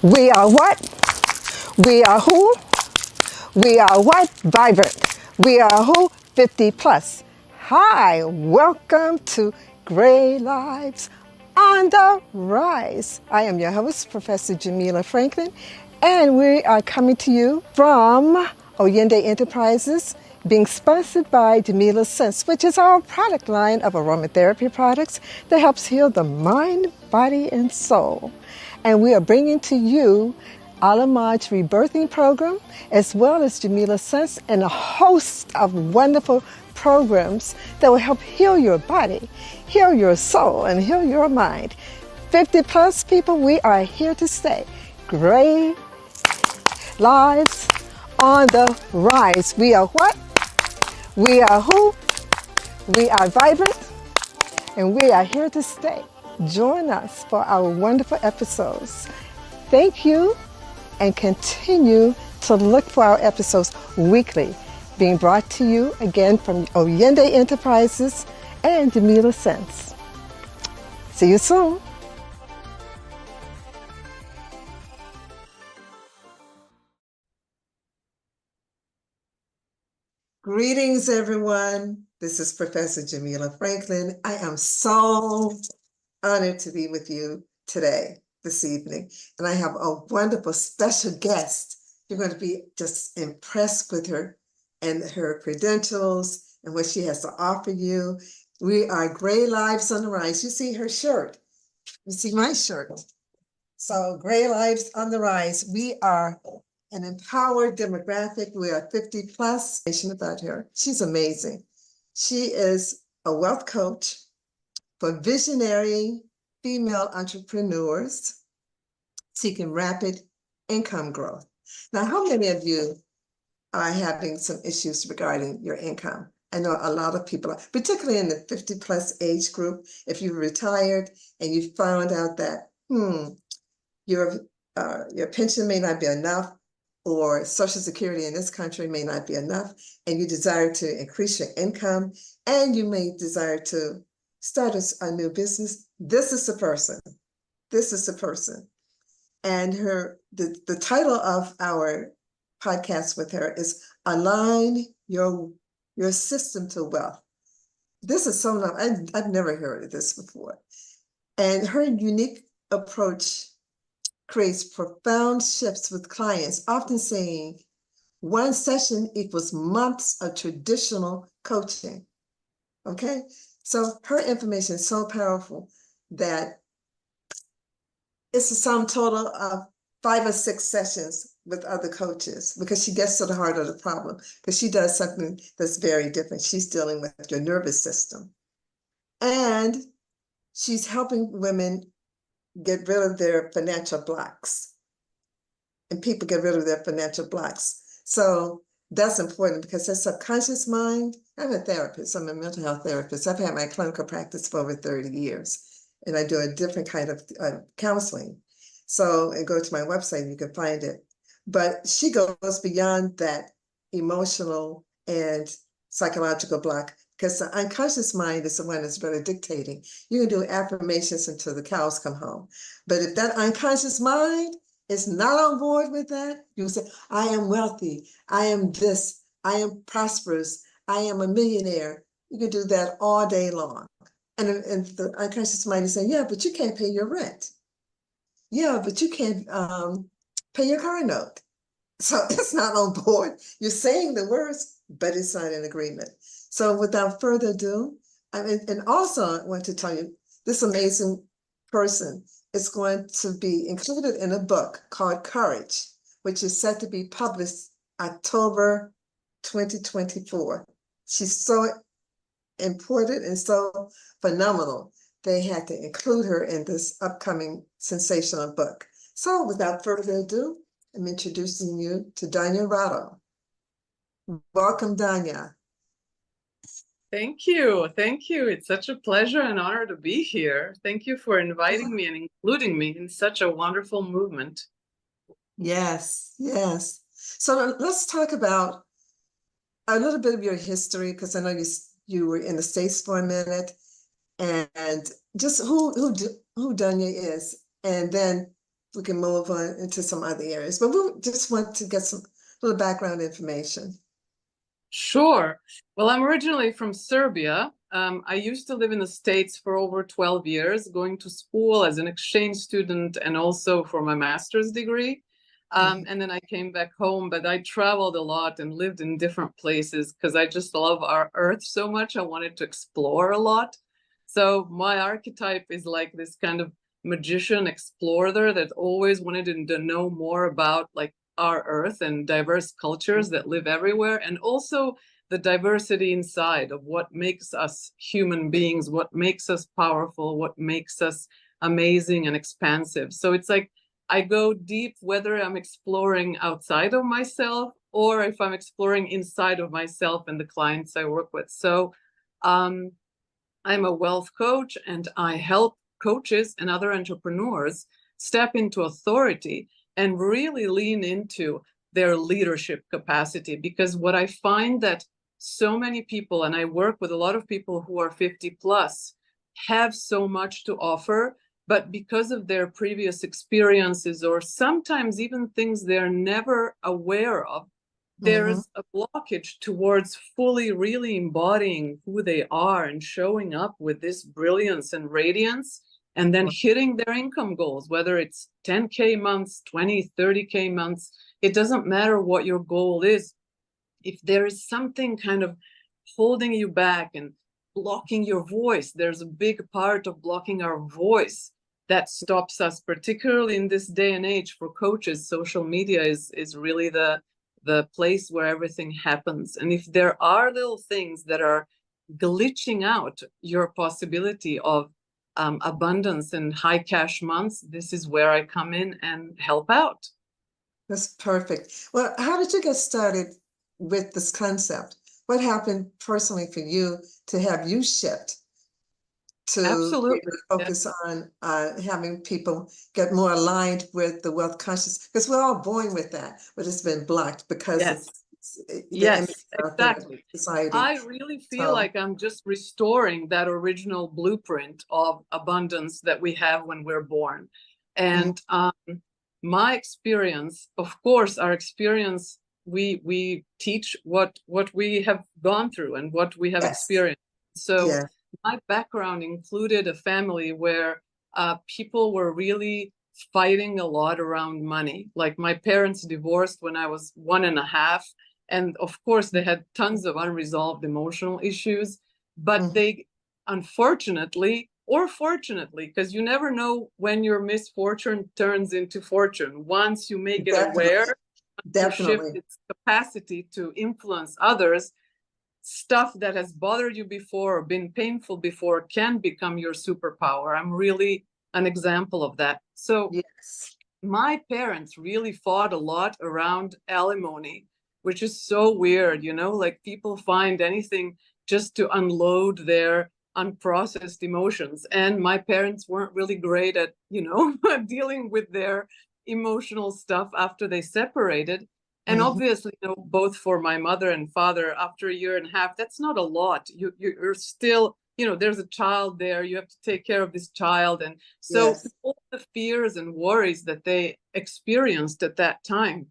We are what? We are who? We are what? Vibrant. We are who? 50 plus. Hi, welcome to Gray Lives on the Rise. I am your host, Professor Jamila Franklin, and we are coming to you from Oyende Enterprises, being sponsored by Jamila Sense, which is our product line of aromatherapy products that helps heal the mind, body, and soul. And we are bringing to you Alamaj's rebirthing program, as well as Jamila Sense, and a host of wonderful programs that will help heal your body, heal your soul, and heal your mind. 50 plus people, we are here to stay. Gray Lives on the Rise. We are what? We are who? We are vibrant, and we are here to stay. Join us for our wonderful episodes. Thank you, and continue to look for our episodes weekly, being brought to you again from Oyende Enterprises and Jamila Sense. See you soon. Greetings, everyone. This is Professor Jamila Franklin. I am so honored to be with you today, this evening. And I have a wonderful special guest. You're going to be just impressed with her and her credentials and what she has to offer you. We are Gray Lives on the Rise. You see her shirt. You see my shirt. So Gray Lives on the Rise. We are an empowered demographic. We are 50 plus. About her. She's amazing. She is a wealth coach for visionary female entrepreneurs seeking rapid income growth. Now, how many of you are having some issues regarding your income? I know a lot of people, particularly in the 50 plus age group, if you're retired and you found out that, your pension may not be enough, or Social Security in this country may not be enough, and you desire to increase your income, and you may desire to start a new business, this is the person. This is the person. And the title of our podcast with her is Align Your System to Wealth. This is so nice. I've never heard of this before. And her unique approach creates profound shifts with clients, often saying one session equals months of traditional coaching. Okay? So her information is so powerful that it's a sum total of 5 or 6 sessions with other coaches, because she gets to the heart of the problem, because she does something that's very different. She's dealing with your nervous system. And she's helping women get rid of their financial blocks, and people get rid of their financial blocks. So that's important, because their subconscious mind, I'm a therapist, I'm a mental health therapist. I've had my clinical practice for over 30 years, and I do a different kind of counseling. So, and go to my website, you can find it. But she goes beyond that emotional and psychological block, because the unconscious mind is the one that's really dictating. You can do affirmations until the cows come home. But if that unconscious mind is not on board with that, you say, I am wealthy, I am this, I am prosperous, I am a millionaire. You can do that all day long. And the unconscious mind is saying, yeah, but you can't pay your rent. Yeah, but you can't pay your car note. So it's not on board. You're saying the words, but it's not in agreement. So without further ado, and also I want to tell you, this amazing person is going to be included in a book called Courage, which is set to be published October 2024. She's so important and so phenomenal, they had to include her in this upcoming sensational book. So without further ado, I'm introducing you to Dunja Radosavljevic. Welcome, Dunja. Thank you. Thank you. It's such a pleasure and honor to be here. Thank you for inviting me and including me in such a wonderful movement. Yes, yes. So let's talk about a little bit of your history, because I know you were in the States for a minute, and just who Dunja is, and then we can move on into some other areas. But we just want to get some little background information. Sure. Well, I'm originally from Serbia. I used to live in the States for over 12 years, going to school as an exchange student and also for my master's degree. And then I came back home, but I traveled a lot and lived in different places because I just love our Earth so much. I wanted to explore a lot. So my archetype is like this kind of magician explorer that always wanted to know more about like our Earth and diverse cultures that live everywhere, and also the diversity inside of what makes us human beings, what makes us powerful, what makes us amazing and expansive. So it's like I go deep, whether I'm exploring outside of myself or if I'm exploring inside of myself and the clients I work with. So I'm a wealth coach, and I help coaches and other entrepreneurs step into authority and really lean into their leadership capacity. Because what I find that so many people, and I work with a lot of people who are 50 plus, have so much to offer, but because of their previous experiences or sometimes even things they're never aware of, there's a blockage towards fully really embodying who they are and showing up with this brilliance and radiance, and then hitting their income goals, whether it's 10K months, 20, 30K months. It doesn't matter what your goal is. If there is something kind of holding you back and blocking your voice, there's a big part of blocking our voice that stops us, particularly in this day and age for coaches. Social media is really the place where everything happens. And if there are little things that are glitching out your possibility of abundance and high cash months, this is where I come in and help out. That's perfect. Well, how did you get started with this concept? What happened personally for you to have you shift to Absolutely. really focus on having people get more aligned with the wealth conscious? Because we're all born with that, but it's been blocked because of the Yes, out there in exactly. society. I really feel like I'm just restoring that original blueprint of abundance that we have when we're born. And my experience, of course, our experience, we teach what we have gone through and what we have experienced. So my background included a family where people were really fighting a lot around money. Like my parents divorced when I was 1.5. And of course, they had tons of unresolved emotional issues, but they, unfortunately, or fortunately, because you never know when your misfortune turns into fortune. Once you make it aware, you shift its capacity to influence others, stuff that has bothered you before or been painful before can become your superpower. I'm really an example of that. So my parents really fought a lot around alimony, which is so weird, you know, like people find anything just to unload their unprocessed emotions. And my parents weren't really great at, you know, dealing with their emotional stuff after they separated. And obviously, you know, both for my mother and father, after 1.5 years, that's not a lot. You're still, you know, there's a child there. You have to take care of this child. And so all the fears and worries that they experienced at that time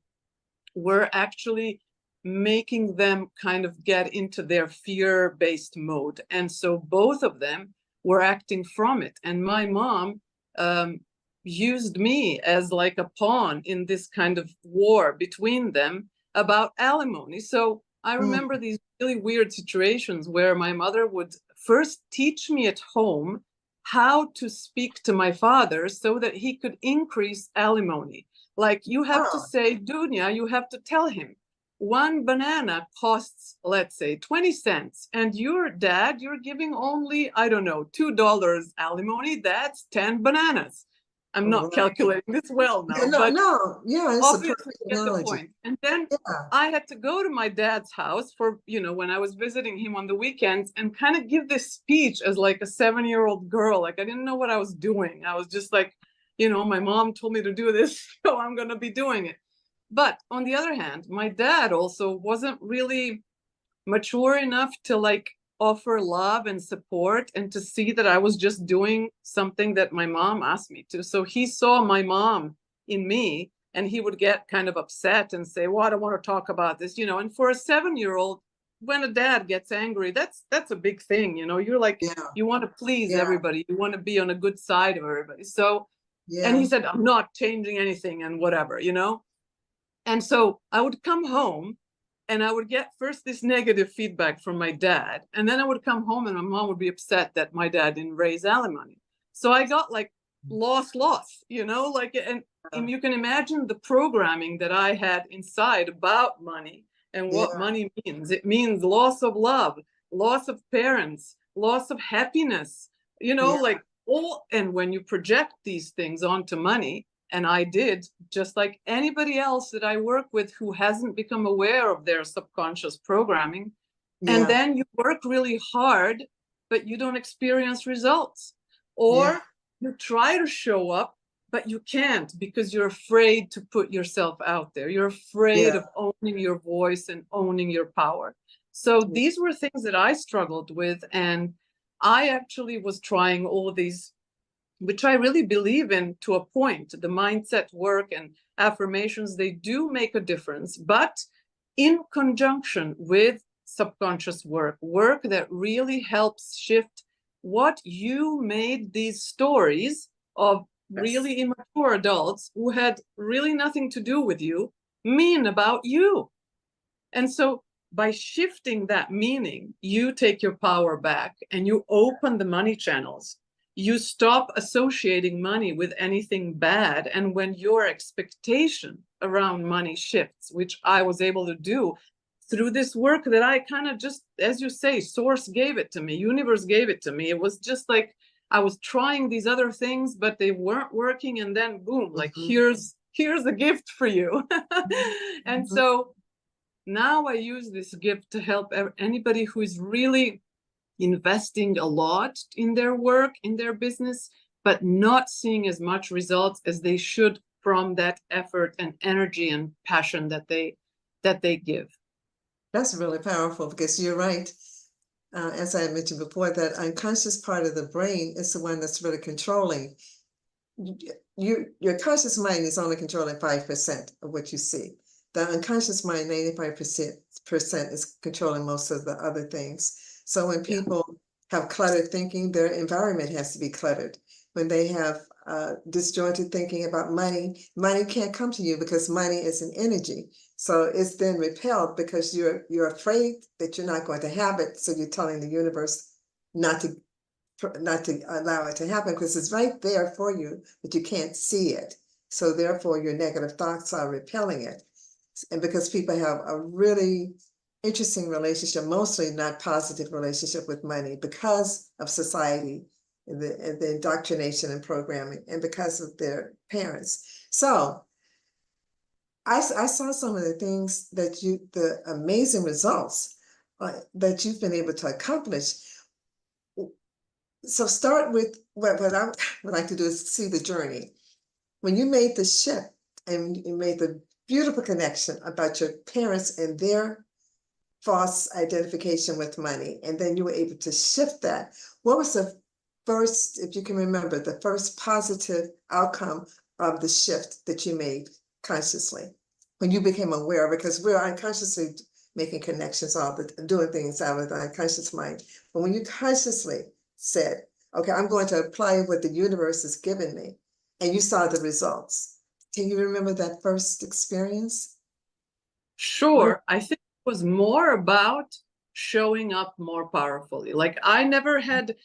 were actually making them kind of get into their fear-based mode. And so both of them were acting from it. And my mom used me as like a pawn in this kind of war between them about alimony. So I remember these really weird situations where my mother would first teach me at home how to speak to my father so that he could increase alimony. Like you have to say, Dunja, you have to tell him 1 banana costs, let's say, 20 cents. And your dad, you're giving only, I don't know, $2 alimony. That's 10 bananas. I'm not calculating this well now, but it's a perfect get the analogy. point. And then I had to go to my dad's house for, you know, when I was visiting him on the weekends and kind of give this speech as like a 7-year-old girl. Like I didn't know what I was doing. I was just like, you know, my mom told me to do this, so I'm going to be doing it. But on the other hand, my dad also wasn't really mature enough to like offer love and support and to see that I was just doing something that my mom asked me to. So he saw my mom in me, and he would get kind of upset and say, well, I don't want to talk about this, you know. And for a 7-year-old, when a dad gets angry, that's a big thing, you know. You're like, Yeah. you want to please Yeah. everybody, you want to be on a good side of everybody. So and Yeah. he said, I'm not changing anything and whatever, you know. And so I would come home and I would get first this negative feedback from my dad, and then I would come home and my mom would be upset that my dad didn't raise alimony. So I got like loss, you know, like, and you can imagine the programming that I had inside about money and what Yeah. money means. It means loss of love, loss of parents, loss of happiness, you know, Yeah. like all. And when you project these things onto money, and I did, just like anybody else that I work with who hasn't become aware of their subconscious programming. And Yeah. then you work really hard, but you don't experience results. Yeah. Or you try to show up, but you can't because you're afraid to put yourself out there. You're afraid Yeah. of owning your voice and owning your power. So these were things that I struggled with. And I actually was trying all these, which I really believe in to a point. The mindset work and affirmations, they do make a difference, but in conjunction with subconscious work, work that really helps shift what you made these stories of really immature adults who had really nothing to do with you mean about you. And so by shifting that meaning, you take your power back and you open the money channels. You stop associating money with anything bad. And when your expectation around money shifts, which I was able to do through this work that I kind of just, as you say, source gave it to me, universe gave it to me. It was just like I was trying these other things, but they weren't working. And then boom, like here's a gift for you. And so now I use this gift to help anybody who is really investing a lot in their work, in their business, but not seeing as much results as they should from that effort and energy and passion that they give. That's really powerful because you're right. As I mentioned before, that unconscious part of the brain is the one that's really controlling. Your conscious mind is only controlling 5% of what you see. The unconscious mind, 95% is controlling most of the other things. So when people have cluttered thinking, their environment has to be cluttered. When they have disjointed thinking about money, money can't come to you because money is an energy. So it's then repelled because you're afraid that you're not going to have it. So you're telling the universe not to allow it to happen because it's right there for you, but you can't see it. So therefore your negative thoughts are repelling it. And because people have a really interesting relationship, mostly not positive relationship with money because of society and the indoctrination and programming and because of their parents. So I saw some of the things that the amazing results that you've been able to accomplish. So start with what I would like to do is see the journey. When you made the shift and you made the beautiful connection about your parents and their false identification with money, and then you were able to shift that. What was the first, if you can remember, the first positive outcome of the shift that you made consciously when you became aware? Because we're unconsciously making connections, doing things out of the unconscious mind. But when you consciously said, okay, I'm going to apply what the universe has given me, and you saw the results. Can you remember that first experience? Sure. I think it was more about showing up more powerfully. Like I never had,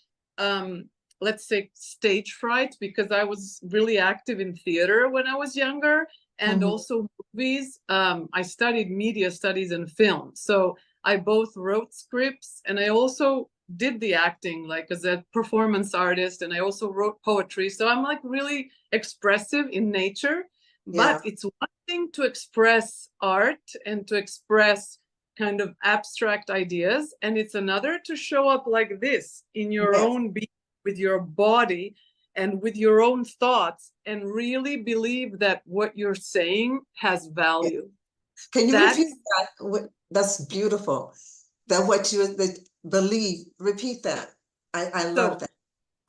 let's say, stage fright because I was really active in theater when I was younger and also movies. I studied media studies and film. So I both wrote scripts and I also did the acting like as a performance artist, and I also wrote poetry. So I'm like really expressive in nature. But it's one thing to express art and to express kind of abstract ideas, and it's another to show up like this in your own being, with your body and with your own thoughts, and really believe that what you're saying has value. Can you repeat that? That's beautiful. That what you believe, repeat that. I love that.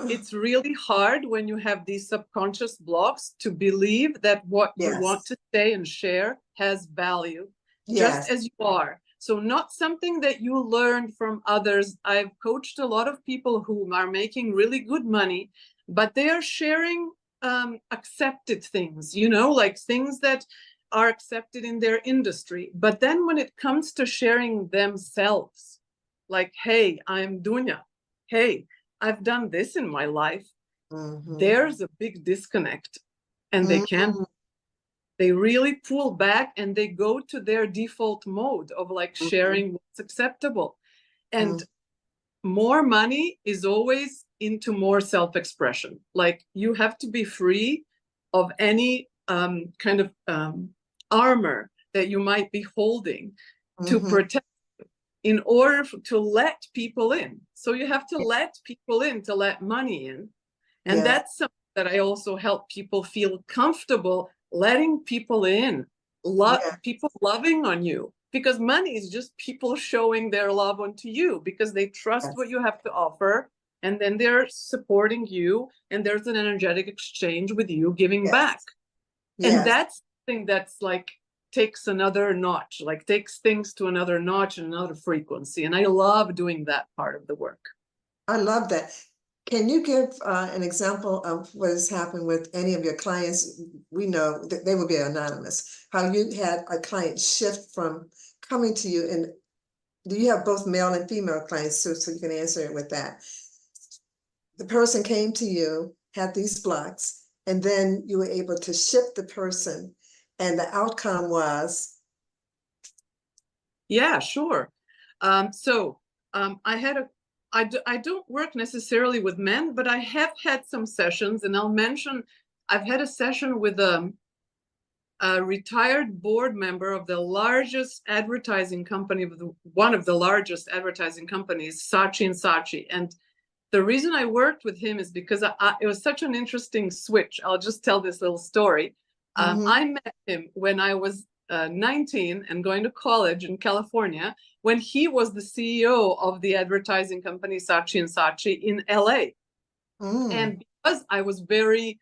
it's really hard when you have these subconscious blocks to believe that what you want Yes. to say and share has value, just Yes. as you are. So not something that you learned from others. I've coached a lot of people who are making really good money, but they are sharing accepted things, like things that are accepted in their industry. But then when it comes to sharing themselves, like, hey, I'm Dunja. Hey, I've done this in my life. There's a big disconnect, and they really pull back and they go to their default mode of like sharing what's acceptable. And more money is always into more self-expression. Like you have to be free of any kind of armor that you might be holding to protect in order to let people in. So you have to let people in to let money in. And Yes. that's something that I also help people feel comfortable letting people in, people loving on you, because money is just people showing their love onto you because they trust what you have to offer. And then they're supporting you, and there's an energetic exchange with you giving back. And that's something that's like takes another notch, like takes things to another notch and another frequency. And I love doing that part of the work. I love that. Can you give an example of what has happened with any of your clients? We know that they will be anonymous. How you had a client shift from coming to you, and do you have both male and female clients too? So you can answer it with that. The person came to you, had these blocks, and then you were able to shift the person, and the outcome was? Yeah, sure. I don't work necessarily with men, but I have had some sessions, and I'll mention, I've had a session with a retired board member of the largest advertising company, one of the largest advertising companies, Saatchi & Saatchi. And the reason I worked with him is because it was such an interesting switch. I'll just tell this little story. I met him when I was 19 and going to college in California, when he was the CEO of the advertising company Saatchi & Saatchi in LA. And because I was very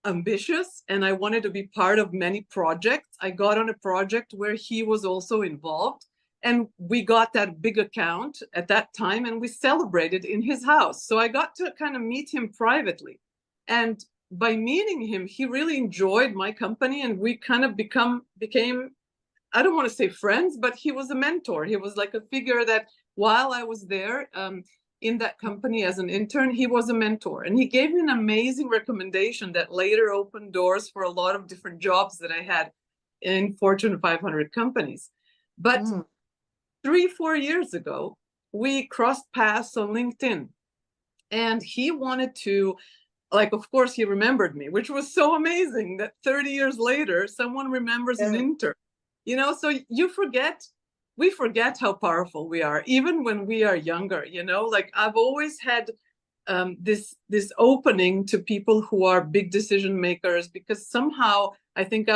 ambitious and I wanted to be part of many projects, I got on a project where he was also involved. And we got that big account at that time, and we celebrated in his house. So I got to kind of meet him privately. And by meeting him, he really enjoyed my company, and we kind of became, I don't want to say friends, but he was a mentor. He was like a figure that while I was there in that company as an intern, he was a mentor. And he gave me an amazing recommendation that later opened doors for a lot of different jobs that I had in Fortune 500 companies. But 3-4 years ago, we crossed paths on LinkedIn, and he wanted to, like, of course, he remembered me, which was so amazing that 30 years later, someone remembers an intern. So we forget how powerful we are, even when we are younger. Like I've always had this opening to people who are big decision makers, because somehow I think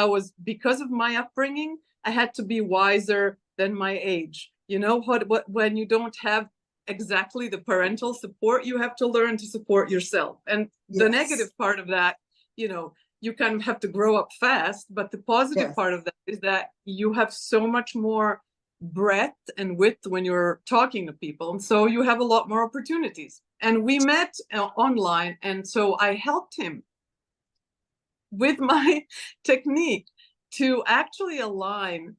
because of my upbringing, I had to be wiser than my age. When you don't have exactly the parental support, you have to learn to support yourself. And the negative part of that, you kind of have to grow up fast. But the positive part of that is that you have so much more breadth and width when you're talking to people. And so you have a lot more opportunities. And we met online. And so I helped him with my technique to actually align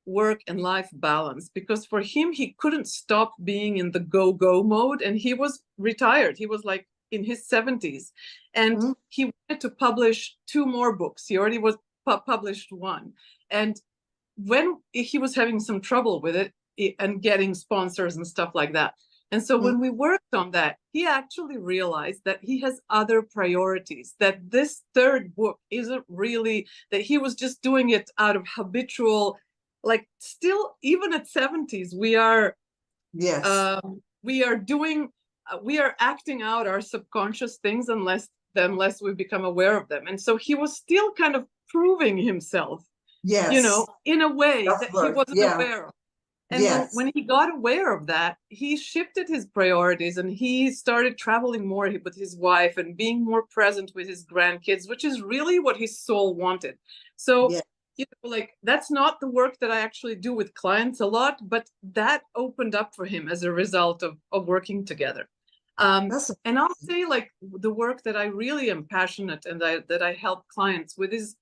work and life balance, because for him, he couldn't stop being in the go mode, and he was retired. He was like in his 70s, and he wanted to publish 2 more books. He already was published 1, and when he was having some trouble with it and getting sponsors and stuff like that. And so when we worked on that, he actually realized that he has other priorities, that this 3rd book isn't really, that he was just doing it out of habitual, like still, even at 70s, we are acting out our subconscious things unless we become aware of them. And so he was still kind of proving himself, in a way that he wasn't aware of. And Yes. when he got aware of that, he shifted his priorities and he started traveling more with his wife and being more present with his grandkids, which is really what his soul wanted. So, Yeah. you know, like that's not the work that I actually do with clients a lot, but that opened up for him as a result of working together. That's And I'll say like the work that I really am passionate and that I help clients with is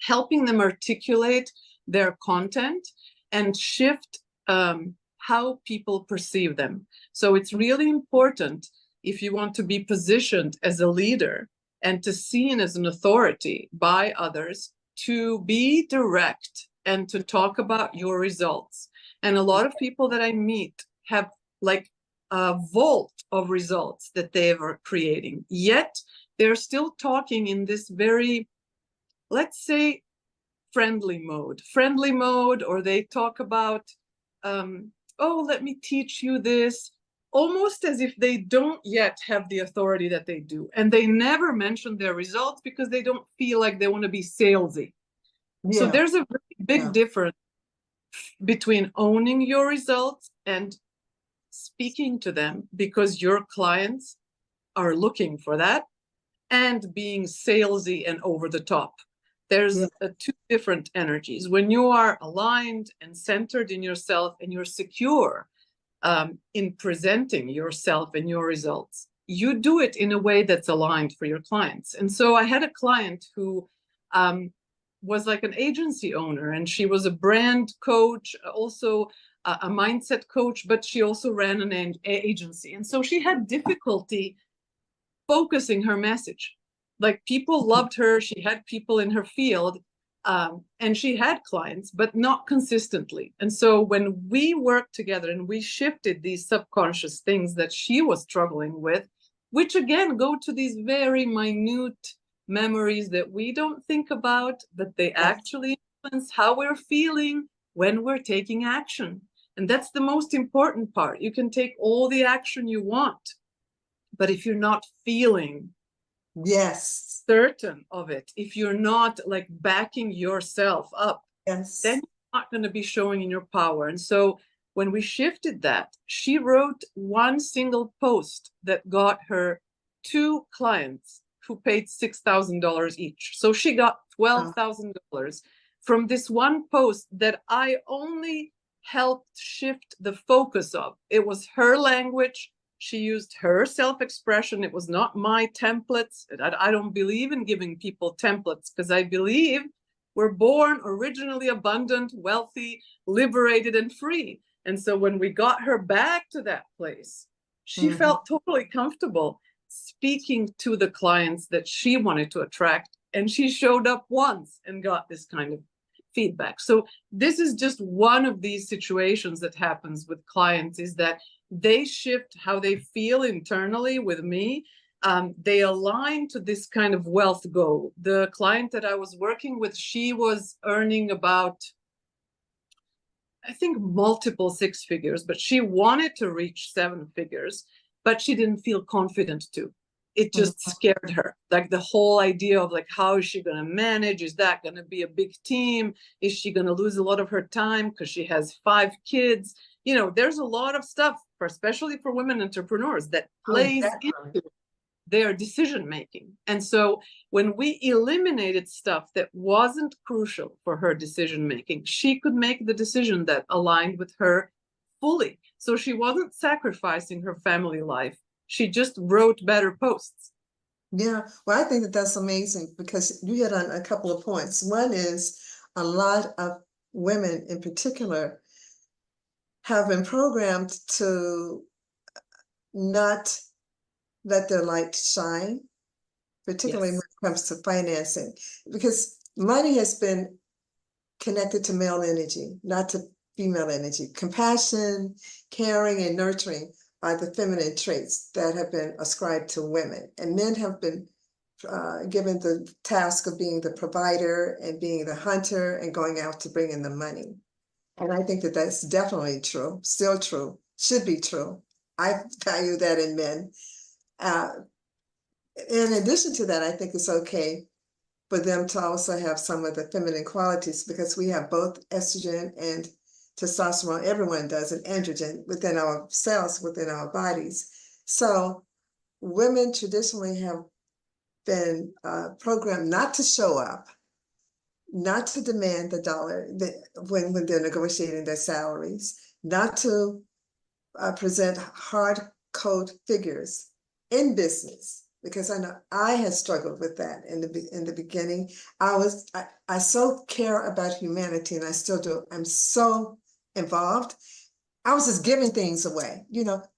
helping them articulate their content and shift how people perceive them. So it's really important if you want to be positioned as a leader and to seen as an authority by others, to be direct and to talk about your results. And a lot of people that I meet have like a vault of results that they are creating, yet they're still talking in this very, let's say, friendly mode, or they talk about, oh, let me teach you this, almost as if they don't yet have the authority that they do. And they never mention their results because they don't feel like they want to be salesy. So yeah. there's a very big Yeah. difference between owning your results and speaking to them because your clients are looking for that, and being salesy and over the top. There's Yeah. two different energies. When you are aligned and centered in yourself and you're secure in presenting yourself and your results, you do it in a way that's aligned for your clients. And so I had a client who was like an agency owner, and she was a brand coach, also a mindset coach, but she also ran an agency. And so she had difficulty focusing her message. Like people loved her, she had people in her field, and she had clients, but not consistently. And so when we worked together and we shifted these subconscious things that she was struggling with, which again go to these very minute memories that we don't think about, but they actually influence how we're feeling when we're taking action. And that's the most important part. You can take all the action you want, but if you're not feeling Yes. certain of it, if you're not like backing yourself up, Yes. then you're not going to be showing in your power. And so when we shifted that, she wrote one single post that got her 2 clients who paid $6,000 each. So she got $12,000 from this one post that I only helped shift the focus of. It was her language. She used her self-expression. It was not my templates. I don't believe in giving people templates because I believe we're born originally abundant, wealthy, liberated, and free. And so when we got her back to that place, she felt totally comfortable speaking to the clients that she wanted to attract. And she showed up once and got this kind of feedback. So this is just one of these situations that happens with clients, is that they shift how they feel internally with me. They align to this kind of wealth goal. The client that I was working with, she was earning about, I think, multiple 6 figures, but she wanted to reach 7 figures, but she didn't feel confident to. It just scared her. Like the whole idea of like, how is she going to manage? Is that going to be a big team? Is she going to lose a lot of her time because she has 5 kids? You know, there's a lot of stuff, especially for women entrepreneurs, that plays into their decision making. And so when we eliminated stuff that wasn't crucial for her decision making, she could make the decision that aligned with her fully. So she wasn't sacrificing her family life. She just wrote better posts. Yeah, well, I think that that's amazing because you hit on a couple of points. One is a lot of women in particular have been programmed to not let their light shine, particularly when it comes to financing, because money has been connected to male energy, not to female energy. Compassion, caring, and nurturing are the feminine traits that have been ascribed to women, and men have been given the task of being the provider and being the hunter and going out to bring in the money. And I think that that's definitely true, still true, should be true. I value that in men. In addition to that, I think it's okay for them to also have some of the feminine qualities, because we have both estrogen and testosterone, everyone does, and androgen within our cells, within our bodies. So women traditionally have been programmed not to show up, not to demand the dollar when they're negotiating their salaries, not to present hard code figures in business, because I know I had struggled with that in the beginning. I so care about humanity, and I still do. I'm so involved. I was just giving things away,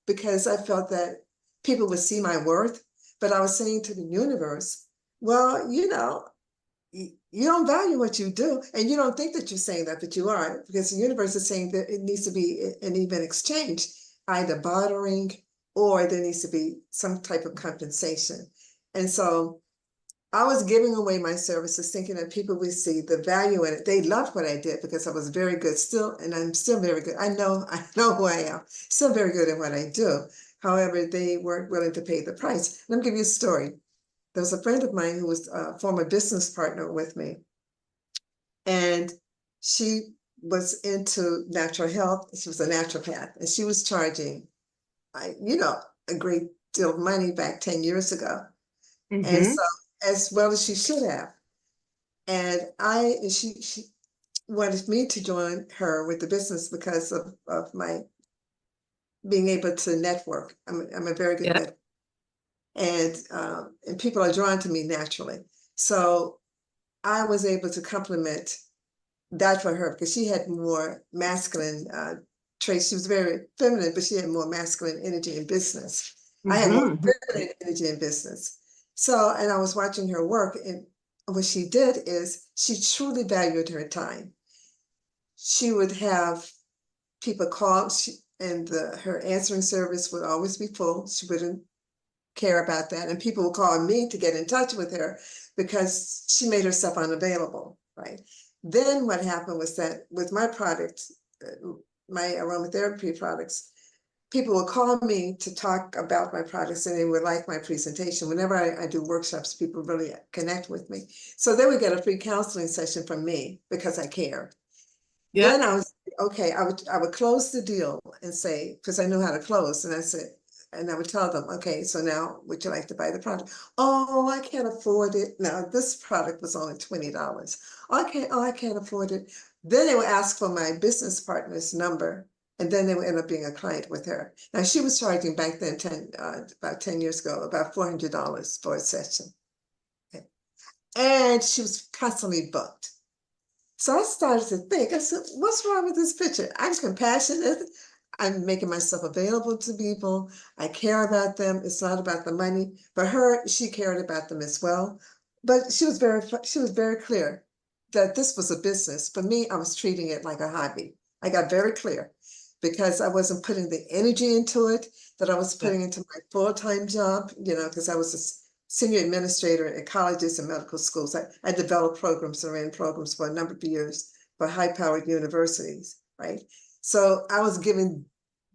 because I felt that people would see my worth. But I was saying to the universe, well, you don't value what you do, and you don't think that you're saying that, but you are, because the universe is saying that it needs to be an even exchange, either bartering or there needs to be some type of compensation. And so I was giving away my services, thinking that people would see the value in it. They loved what I did because I was very good still, and I'm still very good. I know who I am, still very good at what I do. However, they weren't willing to pay the price. Let me give you a story. There was a friend of mine who was a former business partner with me, and she was into natural health. She was a naturopath, and she was charging, a great deal of money back 10 years ago. And so, as well as she should have. And she wanted me to join her with the business because of my being able to network. I'm a very good networker. And people are drawn to me naturally. So I was able to complement that for her because she had more masculine traits. She was very feminine, but she had more masculine energy in business. I had more feminine energy in business. So, and I was watching her work, and what she did is she truly valued her time. She would have people call, and her answering service would always be full. She wouldn't care about that. And people would call me to get in touch with her because she made herself unavailable, right? Then what happened was that with my product, my aromatherapy products, people would call me to talk about my products, and they would like my presentation. Whenever I do workshops, people really connect with me. So they would get a free counseling session from me because I care. Then I was, okay, I would close the deal and say, because I knew how to close, and I said, and I would tell them, okay, so now would you like to buy the product? Oh, I can't afford it. Now, this product was only $20. I can't afford it. Then they would ask for my business partner's number, and then they would end up being a client with her. Now, she was charging back then, about 10 years ago, about $400 for a session. Okay. And she was constantly booked. So I started to think, I said, what's wrong with this picture? I'm compassionate. I'm making myself available to people. I care about them. It's not about the money. For her, she cared about them as well. But she was very clear that this was a business. For me, I was treating it like a hobby. I got very clear because I wasn't putting the energy into it that I was putting into my full-time job, because I was a senior administrator at colleges and medical schools. I developed programs and ran programs for a number of years for high-powered universities, right? So I was giving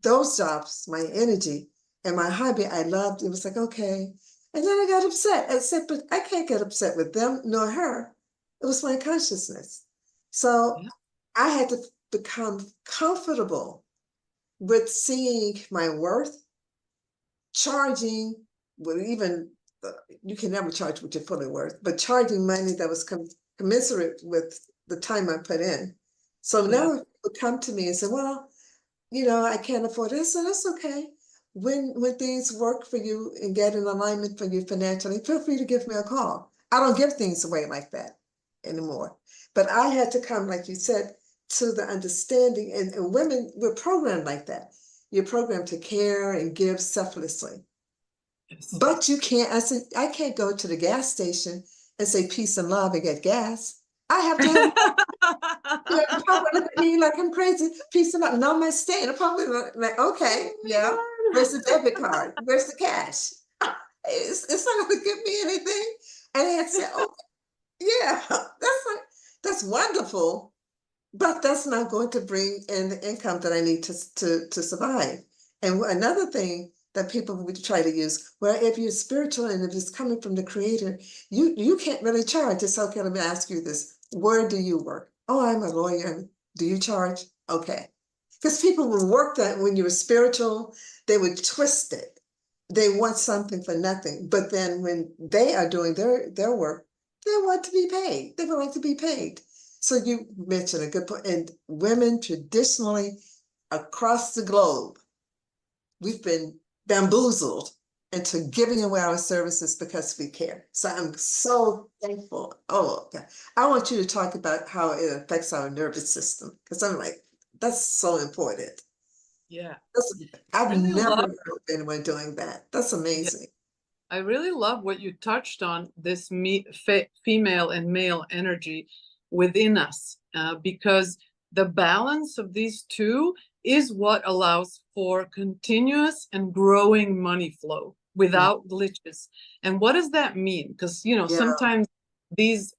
those jobs my energy, and my hobby I loved. It was like, okay. And then I got upset. I said, but I can't get upset with them nor her. It was my consciousness. So I had to become comfortable with seeing my worth, charging, well, even you can never charge what you're fully worth, but charging money that was commensurate with the time I put in. So now people come to me and say, well, I can't afford it. So that's okay. When things work for you and get in alignment for you financially, feel free to give me a call. I don't give things away like that anymore. But I had to come, like you said, to the understanding, and women, we're programmed like that. You're programmed to care and give selflessly. But you can't, I can't go to the gas station and say peace and love and get gas. I have to have probably look at me like I'm crazy. Peace and love. Namaste. And I'm probably like, okay, yeah. Where's the debit card? Where's the cash? It's not going to give me anything. And I had to say, oh, yeah, that's wonderful, but that's not going to bring in the income that I need to survive. And another thing that people would try to use, well, if you're spiritual and if it's coming from the creator, you can't really charge. It's okay, let me ask you this. Where do you work? Oh, I'm a lawyer. Do you charge? Okay. Because people will work that when you were spiritual, they would twist it. They want something for nothing. But then when they are doing their work, they want to be paid. They would like to be paid. So you mentioned a good point. And women traditionally across the globe, we've been bamboozled into giving away our services because we care. So I'm so thankful. Oh, okay. I want you to talk about how it affects our nervous system, because I'm like, that's so important. Yeah. I've Really never love, heard of anyone doing that. That's yeah, amazing. I really love what you touched on, this female and male energy within us, because the balance of these two is what allows for continuous and growing money flow without glitches. And what does that mean? Because, you know, Yeah, sometimes these,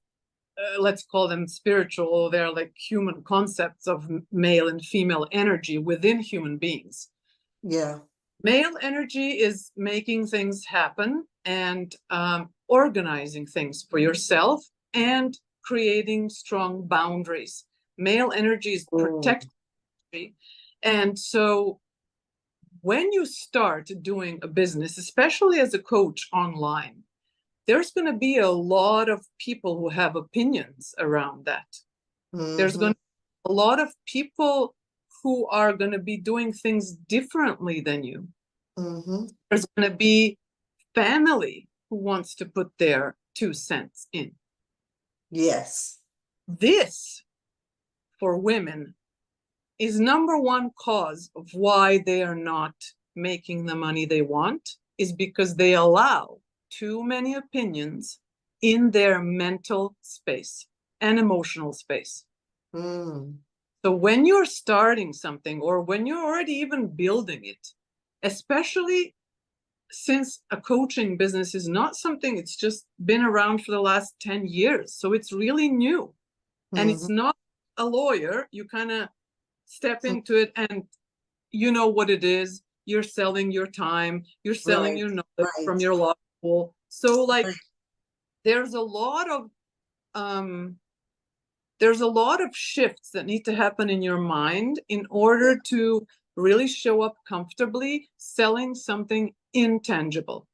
let's call them spiritual, they're like human concepts of male and female energy within human beings. yeah. Male energy is making things happen and organizing things for yourself and creating strong boundaries. Male energy is protecting. And so when you start doing a business, especially as a coach online, there's going to be a lot of people who have opinions around that. There's going to be a lot of people who are going to be doing things differently than you. There's going to be family who wants to put their 2 cents in. Yes. This, for women, is number one cause of why they are not making the money they want, is because they allow too many opinions in their mental space and emotional space. So when you're starting something, or when you're already even building it, especially since a coaching business is not something, it's just been around for the last 10 years. So it's really new. And it's not a lawyer. You kind of step into it and you know what it is. You're selling your time. You're selling your knowledge from your law school. So like there's a lot of shifts that need to happen in your mind in order to really show up comfortably selling something intangible.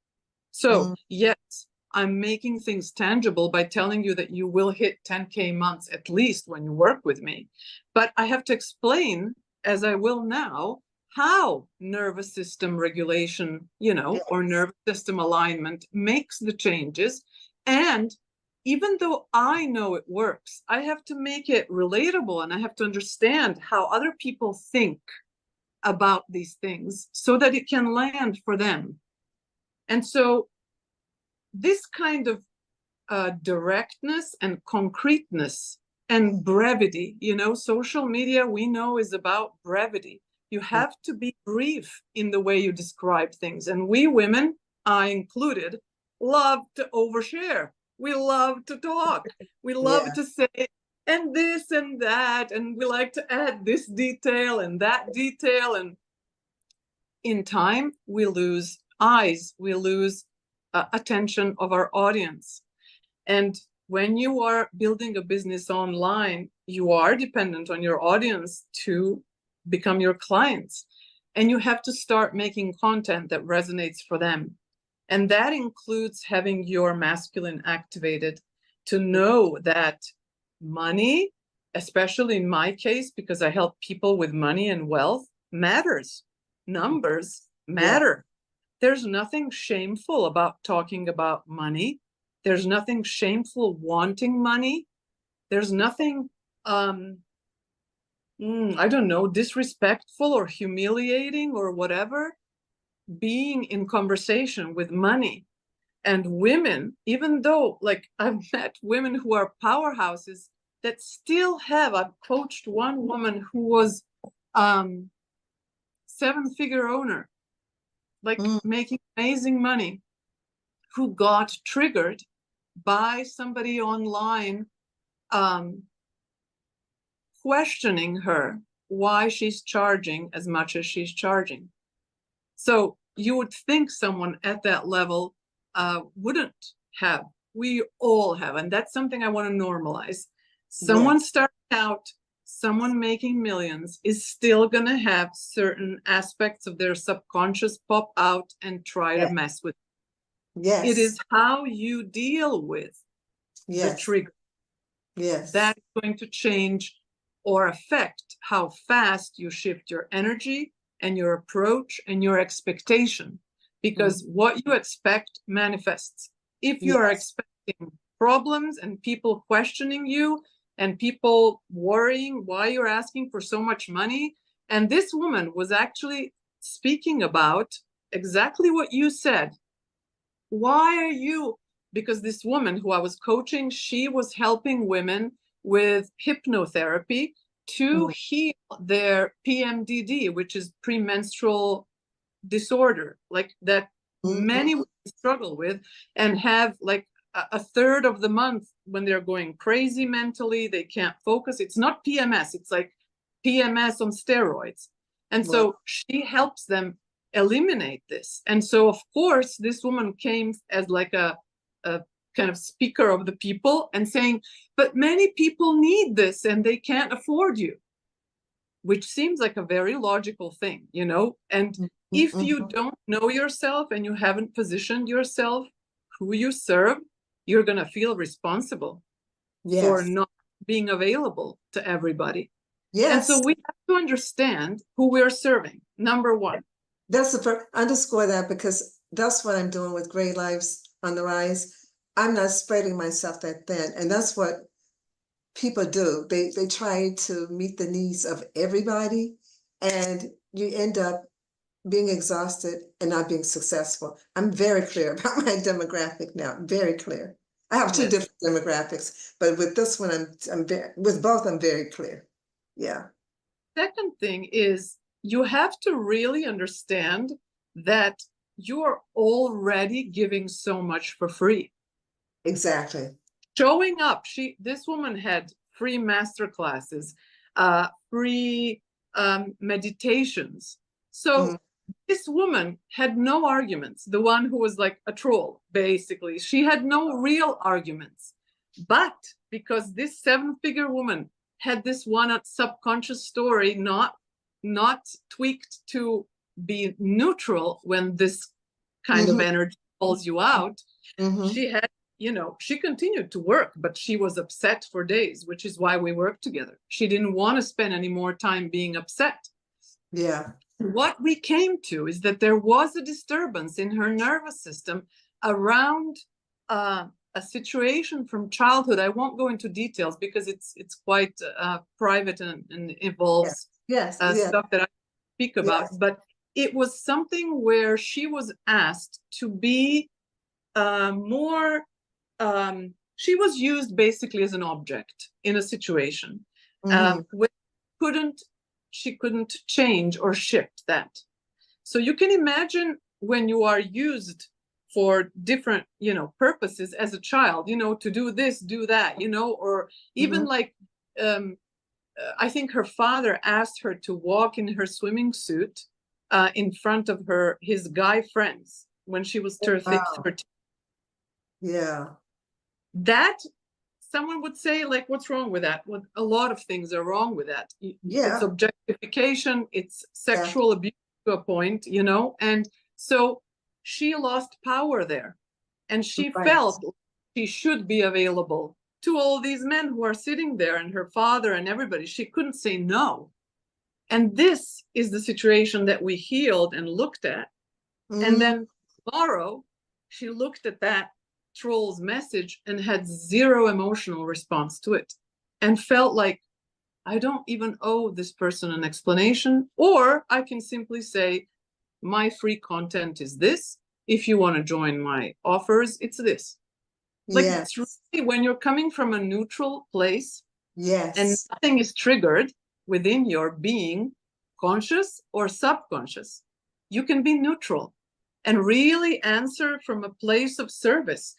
So yes, I'm making things tangible by telling you that you will hit 10K months at least when you work with me. But I have to explain, as I will now, how nervous system regulation, you know, or nervous system alignment makes the changes. And even though I know it works, I have to make it relatable, and I have to understand how other people think about these things so that it can land for them. And so this kind of directness and concreteness and brevity, you know, social media, we know, is about brevity. You have to be brief in the way you describe things. And we women, I included, love to overshare. We love to talk. We love to say, and this and that. And we like to add this detail and that detail. And in time, we lose eyes. We lose attention of our audience. And when you are building a business online, you are dependent on your audience to become your clients. And you have to start making content that resonates for them. And that includes having your masculine activated to know that money, especially in my case, because I help people with money and wealth, matters. Numbers matter. There's nothing shameful about talking about money. There's nothing shameful wanting money. There's nothing, I don't know, disrespectful or humiliating or whatever, being in conversation with money. And women, even though, like, I've met women who are powerhouses that still have, I've coached one woman who was 7-figure owner, like making amazing money, who got triggered by somebody online questioning her why she's charging as much as she's charging. So you would think someone at that level wouldn't have. We all have, and that's something I want to normalize. Someone starting out someone making millions is still going to have certain aspects of their subconscious pop out and try to mess with it. Yes. It is how you deal with the trigger that is going to change or affect how fast you shift your energy and your approach and your expectation. Because what you expect manifests. If you are expecting problems and people questioning you and people worrying why you're asking for so much money, and this woman was actually speaking about exactly what you said. Why are you? Because this woman who I was coaching, she was helping women with hypnotherapy to heal their PMDD, which is premenstrual disorder, like that many women struggle with, and have like a third of the month when they're going crazy mentally, they can't focus. It's not PMS, it's like PMS on steroids. And so she helps them eliminate this. And so of course this woman came as like a kind of speaker of the people and saying, but many people need this and they can't afford you, which seems like a very logical thing, you know. And if you don't know yourself and you haven't positioned yourself who you serve, you're going to feel responsible for not being available to everybody. And so we have to understand who we're serving, number one. That's underscore that, because that's what I'm doing with Great Lives on the Rise. I'm not spreading myself that thin. And that's what people do. They try to meet the needs of everybody, and you end up being exhausted and not being successful. I'm very clear about my demographic now. Very clear. I have two different demographics, but with this one, with both, I'm very clear. Yeah. Second thing is, you have to really understand that you're already giving so much for free. Exactly. Showing up. This woman had free master classes, free meditations. So this woman had no arguments. The one who was like a troll, basically. She had no real arguments. But because this 7-figure woman had this one subconscious story, not tweaked to be neutral when this kind of energy calls you out, she had, you know, she continued to work, but she was upset for days, which is why we worked together. She didn't want to spend any more time being upset. Yeah. What we came to is that there was a disturbance in her nervous system around a situation from childhood. I won't go into details because it's quite private and involves stuff that I speak about. But it was something where she was asked to be more. She was used basically as an object in a situation. She couldn't change or shift that. So you can imagine when you are used for different, you know, purposes as a child, you know, to do this, do that, you know, or even like, I think her father asked her to walk in her swimming suit in front of his guy friends when she was 13. Yeah. That, someone would say, like, what's wrong with that? Well, a lot of things are wrong with that. It's objectification, it's sexual abuse to a point, you know? And so she lost power there. And she felt she should be available to all these men who are sitting there, and her father and everybody. She couldn't say no. And this is the situation that we healed and looked at. And then tomorrow, she looked at that troll's message and had zero emotional response to it, and felt like, I don't even owe this person an explanation, or I can simply say, my free content is this. If you want to join my offers, it's this. Like, it's really, when you're coming from a neutral place, and nothing is triggered within your being, conscious or subconscious, you can be neutral and really answer from a place of service.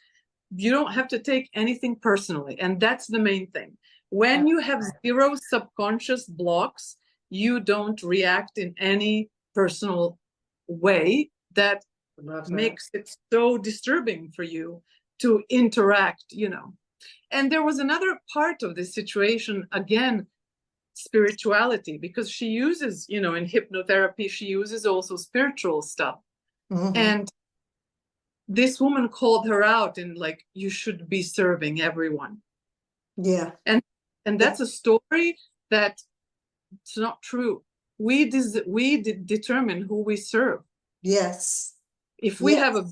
You don't have to take anything personally. And that's the main thing. When you have zero subconscious blocks, you don't react in any personal way that makes it so disturbing for you to interact, you know. And there was another part of this situation, again, spirituality, because she uses, you know, in hypnotherapy, she uses also spiritual stuff. And this woman called her out and like, you should be serving everyone. Yeah. And that's a story that it's not true. We determine who we serve. Yes. If we have a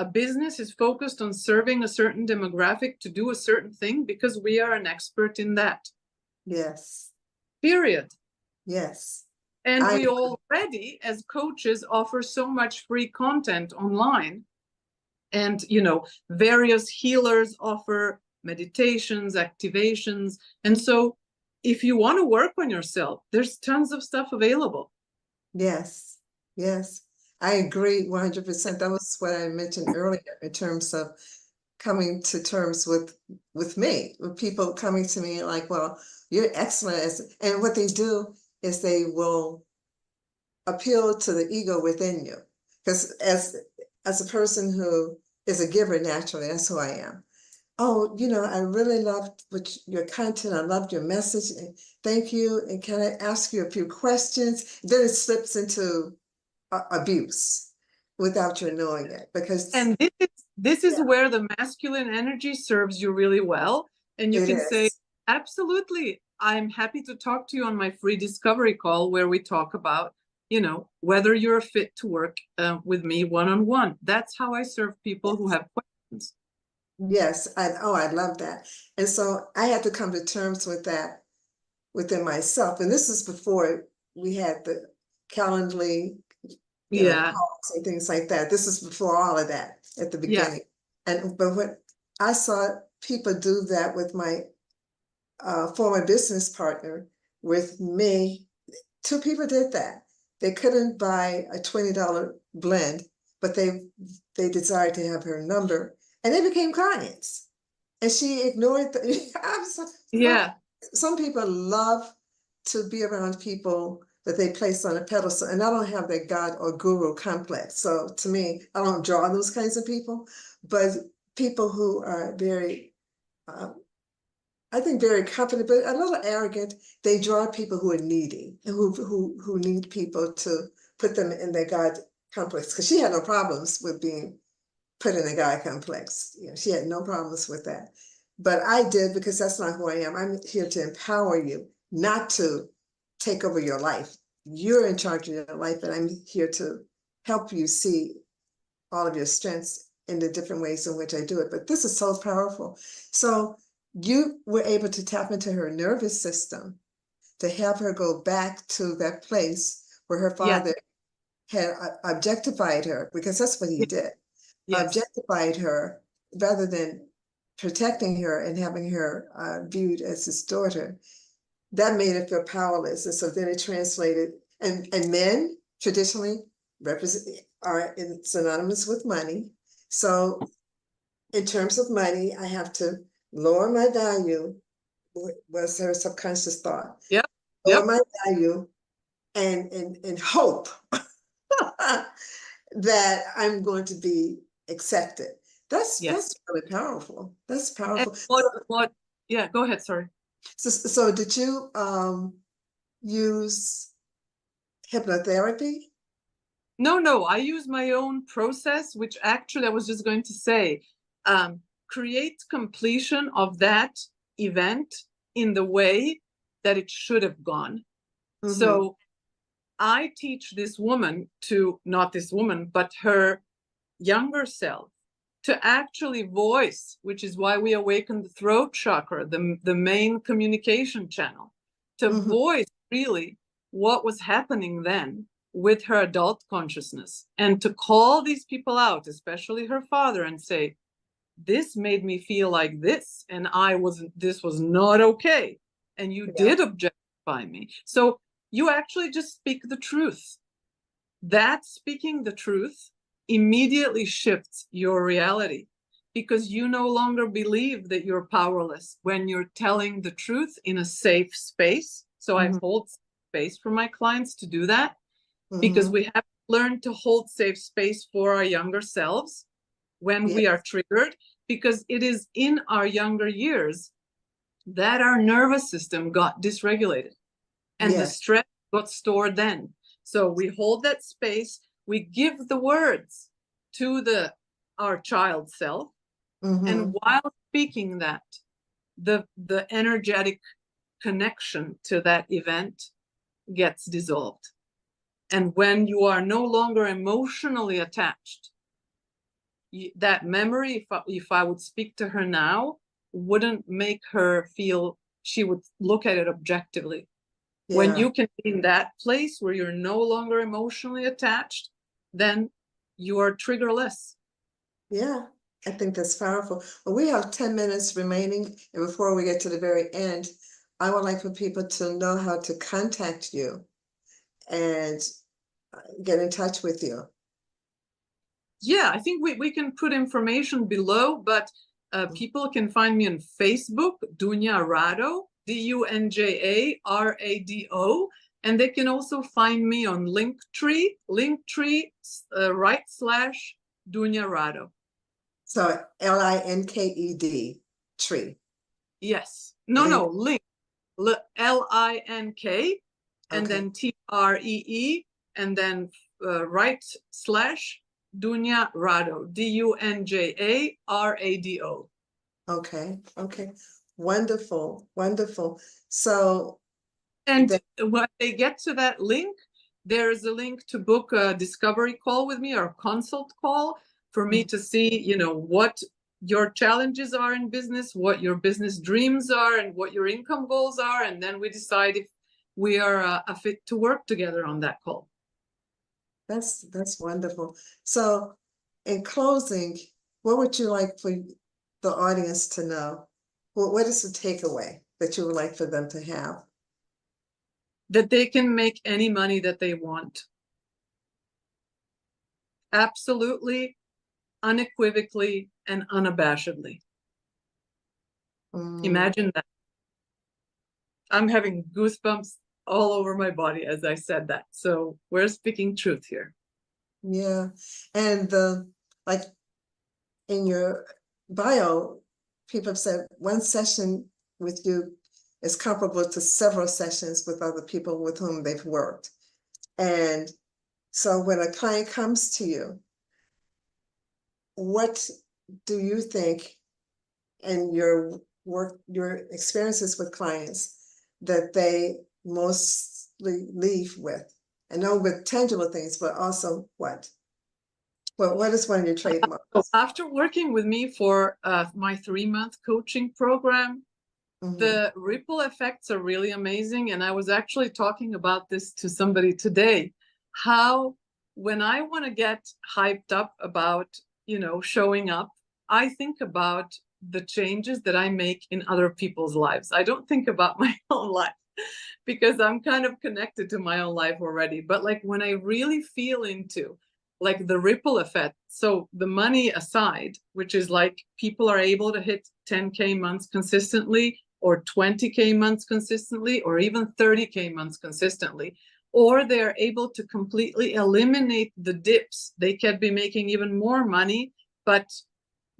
business is focused on serving a certain demographic to do a certain thing because we are an expert in that. Yes. Period. Yes. And we already, as coaches, offer so much free content online. And, you know, various healers offer meditations, activations. And so if you want to work on yourself, there's tons of stuff available. Yes. Yes. I agree 100%. That was what I mentioned earlier in terms of coming to terms with me, with people coming to me like, well, you're excellent. And what they do is they will appeal to the ego within you. Because as a person who is a giver naturally, that's who I am. Oh, you know, I really loved your content. I loved your message. And thank you. And can I ask you a few questions? Then it slips into abuse without you knowing it. And this is where the masculine energy serves you really well. And you can say, absolutely, I'm happy to talk to you on my free discovery call where we talk about, you know, whether you're fit to work with me one-on-one. That's how I serve people who have questions. Yes, I love that. And so I had to come to terms with that within myself. And this is before we had the Calendly, calls and things like that. This is before all of that at the beginning. But what I saw people do that with my former business partner, with me, two people did that. They couldn't buy a $20 blend, but they desired to have her number. And they became clients. And she ignored some people love to be around people that they place on a pedestal. And I don't have that God or guru complex. So to me, I don't draw those kinds of people. But people who are very, I think very confident, but a little arrogant, they draw people who are needy and who need people to put them in their God complex. Because she had no problems with being put in a God complex. You know, she had no problems with that. But I did, because that's not who I am. I'm here to empower you, not to take over your life. You're in charge of your life, and I'm here to help you see all of your strengths in the different ways in which I do it. But this is so powerful. So you were able to tap into her nervous system to have her go back to that place where her father had objectified her, because that's what he did. Objectified her rather than protecting her and having her viewed as his daughter. That made her feel powerless. And so then it translated, and men traditionally are synonymous with money. So in terms of money, I have to lower my value, was her subconscious thought. Lower my value and hope that I'm going to be accepted. That's really powerful. That's powerful. Yeah, go ahead, sorry. So did you use hypnotherapy? No, I use my own process, which actually I was just going to say, create completion of that event in the way that it should have gone. So I teach this woman to, not this woman, but her younger self, to actually voice, which is why we awaken the throat chakra, the main communication channel, to voice really what was happening then with her adult consciousness, and to call these people out, especially her father, and say, this made me feel like this, and this was not okay. And you did objectify me. So you actually just speak the truth. That speaking the truth immediately shifts your reality, because you no longer believe that you're powerless when you're telling the truth in a safe space. So I hold space for my clients to do that, because we have learned to hold safe space for our younger selves when we are triggered, because it is in our younger years that our nervous system got dysregulated and the Yeah. stress got stored then. So we hold that space, we give the words to our child self, and while speaking that, the energetic connection to that event gets dissolved. And when you are no longer emotionally attached, that memory, if I would speak to her now, wouldn't make her feel, she would look at it objectively. Yeah. When you can be in that place where you're no longer emotionally attached, then you are triggerless. Yeah, I think that's powerful. Well, we have 10 minutes remaining, and before we get to the very end, I would like for people to know how to contact you and get in touch with you. Yeah, I think we can put information below, but people can find me on Facebook, Dunja Rado, DUNJA RADO, and they can also find me on Linktree, /Dunja Rado. So LINKED, tree. Yes. No, link. LINK, and then TREE, and then /Dunja Rado, DUNJA RADO. Okay. Wonderful. So, and when they get to that link, there is a link to book a discovery call with me or a consult call for me to see, what your challenges are in business, what your business dreams are, and what your income goals are. And then we decide if we are a fit to work together on that call. That's wonderful. So in closing, what would you like for the audience to know? What is the takeaway that you would like for them to have? That they can make any money that they want. Absolutely, unequivocally, and unabashedly. Imagine that. I'm having goosebumps all over my body as I said that. So we're speaking truth here. Yeah. And like in your bio, people have said one session with you is comparable to several sessions with other people with whom they've worked. And so when a client comes to you, what do you think in your work, your experiences with clients, that they mostly leave with? I know with tangible things, but also what? Well, what is one of your trademarks? After working with me for my 3-month coaching program, the ripple effects are really amazing. And I was actually talking about this to somebody today, how when I want to get hyped up about, showing up, I think about the changes that I make in other people's lives. I don't think about my own life because I'm kind of connected to my own life already. But like when I really feel into like the ripple effect, so the money aside, which is like people are able to hit 10K months consistently, or 20K months consistently, or even 30K months consistently, or they're able to completely eliminate the dips. They can be making even more money, but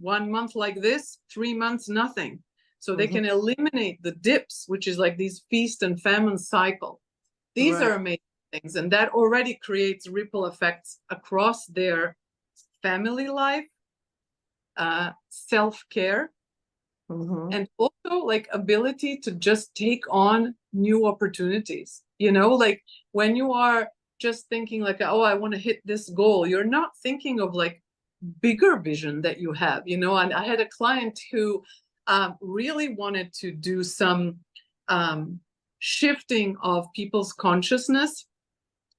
1 month like this, 3 months, nothing. So they can eliminate the dips, which is like these feast and famine cycle. These are amazing things. And that already creates ripple effects across their family life, self-care, and also like ability to just take on new opportunities. Like when you are just thinking like, oh, I want to hit this goal, you're not thinking of like bigger vision that you have, and I had a client who really wanted to do some shifting of people's consciousness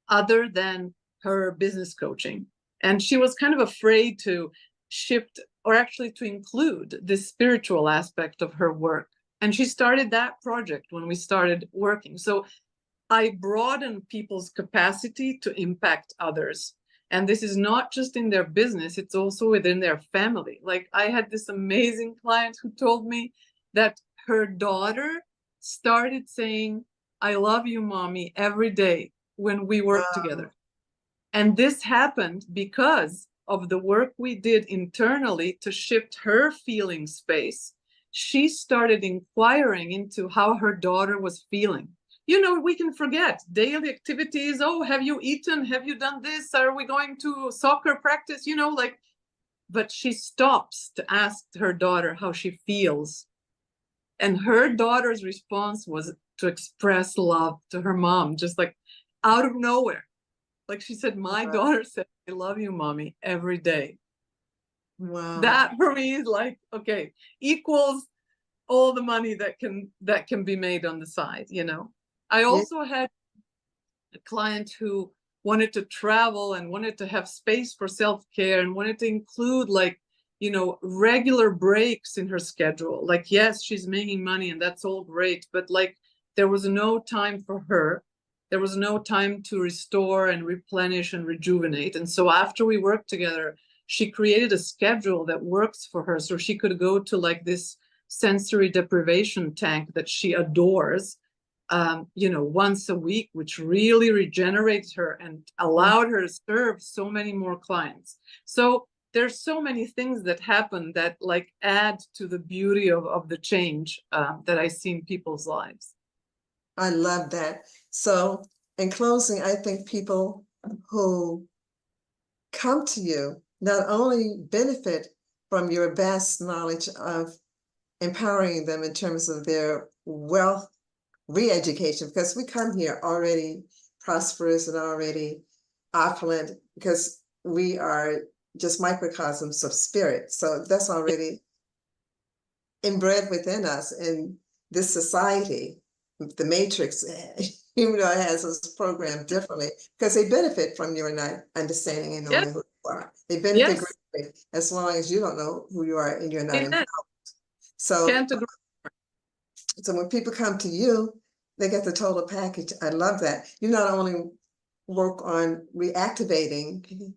other than her business coaching. And she was kind of afraid to shift, or actually to include the spiritual aspect of her work. And she started that project when we started working. So I broaden people's capacity to impact others. And this is not just in their business, it's also within their family. Like I had this amazing client who told me that her daughter started saying, "I love you, mommy," every day when we work together. And this happened because of the work we did internally to shift her feeling space. she started inquiring into how her daughter was feeling. You know, we can forget daily activities. Oh, have you eaten? Have you done this? Are we going to soccer practice? You know, like, but she stops to ask her daughter how she feels. And her daughter's response was to express love to her mom, just like out of nowhere. Like she said, my Wow. daughter said, I love you, mommy, every day. Wow. That for me is like, okay, equals all the money that can be made on the side, you know. I Yeah. also had a client who wanted to travel and wanted to have space for self-care and wanted to include, like, you know, regular breaks in her schedule. Like, yes, she's making money and that's all great, but like there was no time for her. There was no time to restore and replenish and rejuvenate. And so after we worked together, she created a schedule that works for her, so she could go to like this sensory deprivation tank that she adores, you know, once a week, which really regenerated her and allowed her to serve so many more clients. So there's so many things that happen that like add to the beauty of the change that I see in people's lives. I love that. So in closing, I think people who come to you not only benefit from your vast knowledge of empowering them in terms of their wealth re-education, because we come here already prosperous and already opulent, because we are just microcosms of spirit. So that's already inbred within us in this society, the matrix, even though it has us programmed differently, because they benefit from your not understanding and knowing who you are. They benefit greatly as long as you don't know who you are and you're not empowered. So, Can't agree. So when people come to you, they get the total package. I love that. You not only work on reactivating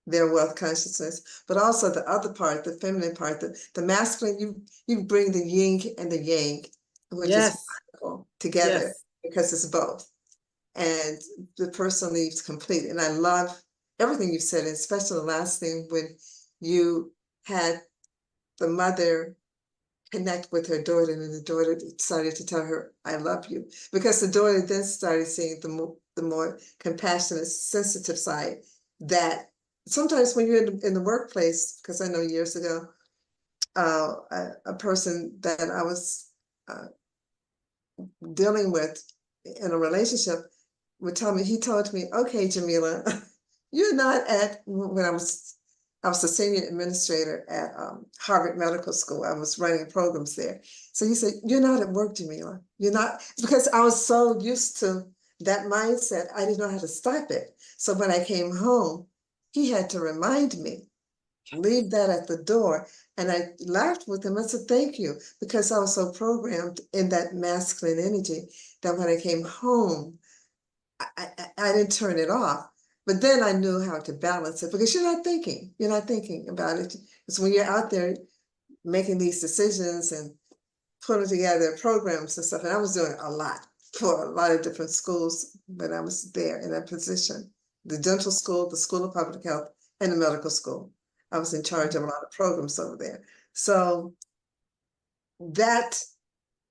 their wealth consciousness, but also the other part, the feminine part, the masculine. You bring the yin and the yang, which is wonderful, together, because it's both. And the person leaves complete. And I love everything you said, especially the last thing when you had the mother connect with her daughter, and the daughter started to tell her, I love you. Because the daughter then started seeing the more compassionate, sensitive side, that sometimes when you're in the workplace, because I know years ago, a person that I was dealing with in a relationship would tell me, he told me, okay, Jamila, you're not at, when I was a senior administrator at Harvard Medical School. I was running programs there. So he said, you're not at work, Jamila. You're not, because I was so used to that mindset, I didn't know how to stop it. So when I came home, he had to remind me, leave that at the door. And I laughed with him. I said, thank you, because I was so programmed in that masculine energy that when I came home, I didn't turn it off. But then I knew how to balance it, because you're not thinking about it. It's when you're out there making these decisions and putting together programs and stuff. And I was doing a lot for a lot of different schools when I was there in that position. The dental school, the School of Public Health, and the medical school. I was in charge of a lot of programs over there. So that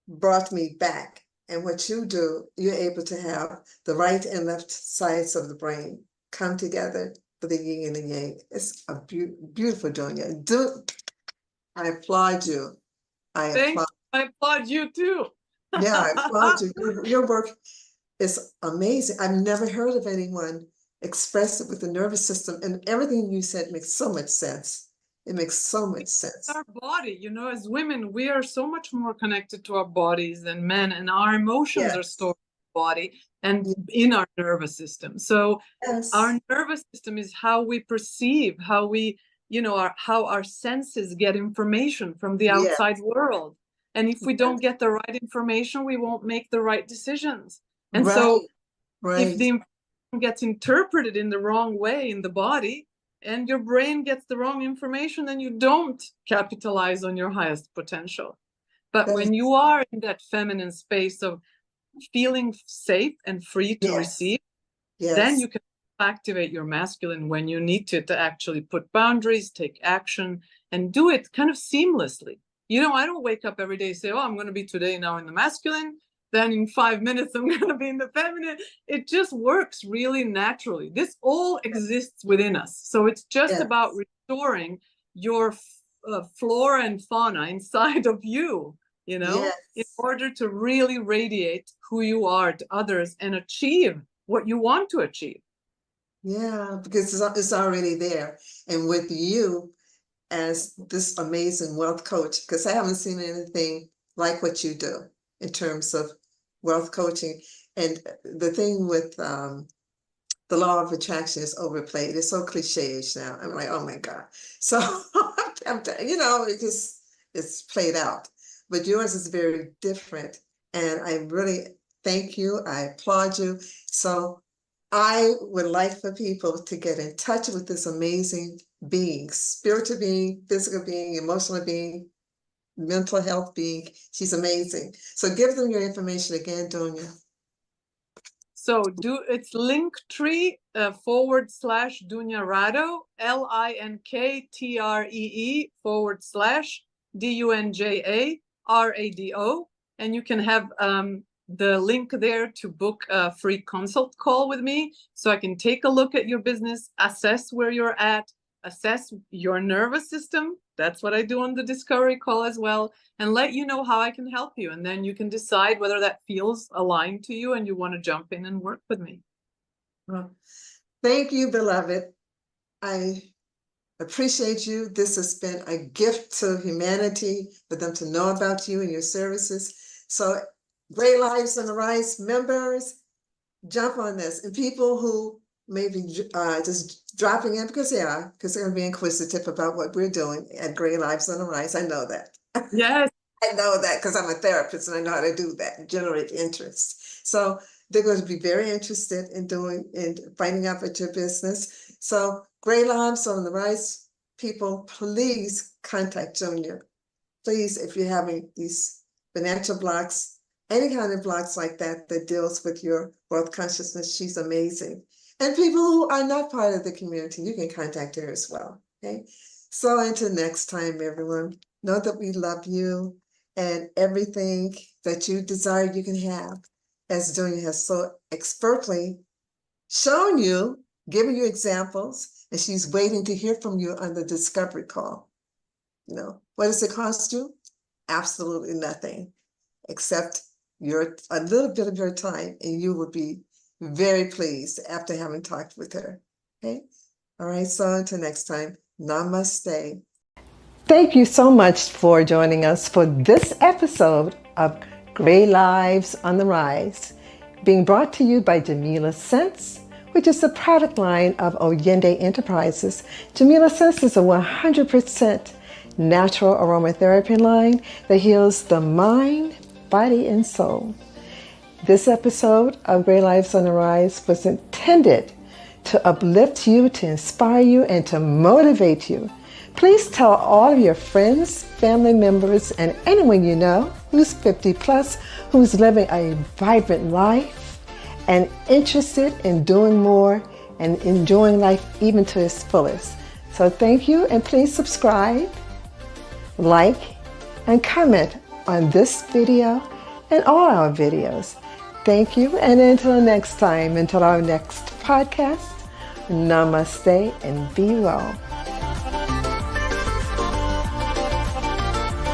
brought me back. And what you do, you're able to have the right and left sides of the brain come together for the yin and the yang. It's a beautiful Dunja. I applaud you. I applaud you too. Yeah, I applaud you. Your work is amazing. I've never heard of anyone express it with the nervous system, and everything you said makes so much sense. It makes so much sense. Our body, you know, as women, we are so much more connected to our bodies than men, and our emotions are stored in our body and in our nervous system. So our nervous system is how we perceive, how we, you know, how our senses get information from the outside world. And if we don't get the right information, we won't make the right decisions. And so if the information gets interpreted in the wrong way in the body, and your brain gets the wrong information, then you don't capitalize on your highest potential. But when you are in that feminine space of feeling safe and free to receive, then you can activate your masculine when you need to actually put boundaries, take action, and do it kind of seamlessly. I don't wake up every day and say, oh, I'm going to be today now in the masculine, then in 5 minutes I'm going to be in the feminine. It just works really naturally. This all exists within us. So it's just about restoring your flora and fauna inside of you, in order to really radiate who you are to others and achieve what you want to achieve. Yeah, because it's already there. And with you as this amazing wealth coach, because I haven't seen anything like what you do in terms of wealth coaching. And the thing with the law of attraction is overplayed. It's so cliche-ish now. I'm like, oh my God. So, it's played out. But yours is very different. And I really thank you. I applaud you. So I would like for people to get in touch with this amazing being, spiritual being, physical being, emotional being, mental health being. She's amazing. So give them your information again, Dunja. So it's Linktree / Dunja Rado, LINKTREE / DUNJA RADO. And you can have the link there to book a free consult call with me, so I can take a look at your business, assess where you're at, assess your nervous system. That's what I do on the discovery call as well, and let you know how I can help you. And then you can decide whether that feels aligned to you and you want to jump in and work with me. Well, thank you, beloved. I appreciate you. This has been a gift to humanity for them to know about you and your services. So Great Lives on the Rise members, jump on this. And people who may be just dropping in because they're going to be inquisitive about what we're doing at Great Lives on the Rise. I know that. Yes. I know that because I'm a therapist and I know how to do that and generate interest. So they're going to be very interested in finding out about your business. So Great Lives on the Rise people, please contact Dunja. Please, if you're having these financial blocks, any kind of blocks like that deals with your wealth consciousness, she's amazing. And people who are not part of the community, you can contact her as well. Okay. So until next time, everyone, know that we love you and everything that you desire you can have, as Dunja has so expertly shown you, given you examples, and she's waiting to hear from you on the discovery call. What does it cost you? Absolutely nothing, except a little bit of your time, and you will be very pleased after having talked with her. Okay? All right, so until next time, namaste. Thank you so much for joining us for this episode of Great Lives on the Rise, being brought to you by Jamila Sense, which is the product line of Oyende Enterprises. Jamila Sense is a 100% natural aromatherapy line that heals the mind, body, and soul. This episode of Great Lives on the Rise was intended to uplift you, to inspire you, and to motivate you. Please tell all of your friends, family members, and anyone you know who's 50 plus, who's living a vibrant life and interested in doing more and enjoying life even to its fullest. So thank you, and please subscribe, like, and comment on this video and all our videos. Thank you, and until next time, until our next podcast, namaste and be well.